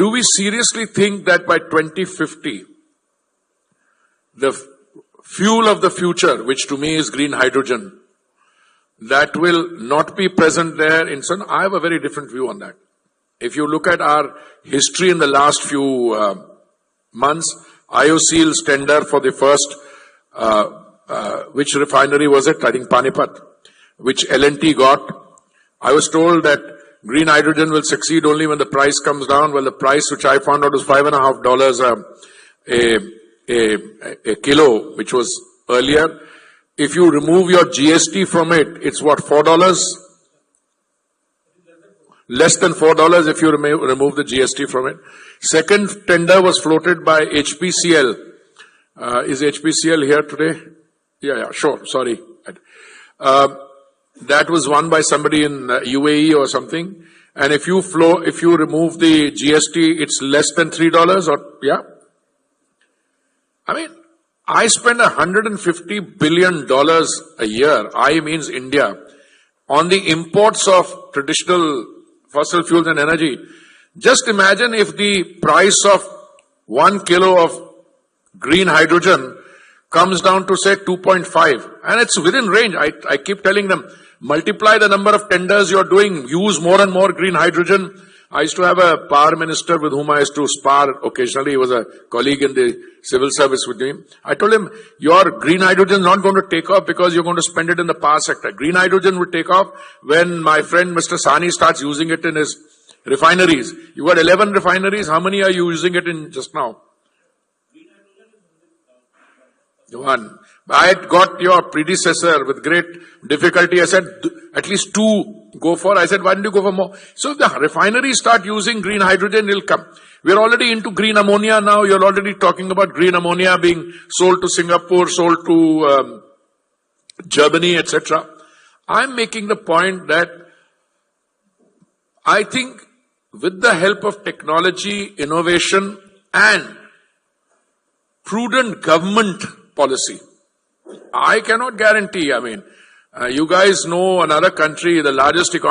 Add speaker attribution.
Speaker 1: do we seriously think that by 2050, the fuel of the future, which to me is green hydrogen, that will not be present there in sun? I have a very different view on that. If you look at our history in the last few months, IOCL's tender for the first, which refinery was it? I think Panipat, which L&T got. I was told that green hydrogen will succeed only when the price comes down. Well, the price which I found out was $5.50 a kilo, which was earlier. If you remove your GST from it, it's what, $4? Less than $4 if you remove the GST from it. Second tender was floated by HPCL. Is HPCL here today? Yeah, sure. Sorry. That was won by somebody in UAE or something. And if you remove the GST, it's less than $3 or, yeah. I mean, I spend $150 billion a year. I means India, on the imports of traditional fossil fuels and energy. Just imagine if the price of 1 kilo of green hydrogen comes down to say 2.5, and it's within range. I keep telling them, multiply the number of tenders you're doing, use more and more green hydrogen. I used to have a power minister with whom I used to spar occasionally. He was a colleague in the civil service with me. I told him, your green hydrogen is not going to take off because you're going to spend it in the power sector. Green hydrogen will take off when my friend Mr. Sani starts using it in his refineries. You got 11 refineries. How many are you using it in just now? One. I had got your predecessor with great difficulty. I said, at least 2 go for. I said, why don't you go for more? So if the refineries start using green hydrogen, it'll come. We're already into green ammonia now. You're already talking about green ammonia being sold to Singapore, sold to Germany, etc. I'm making the point that I think with the help of technology, innovation, and prudent government policy, I cannot guarantee. I mean, you guys know another country, the largest economy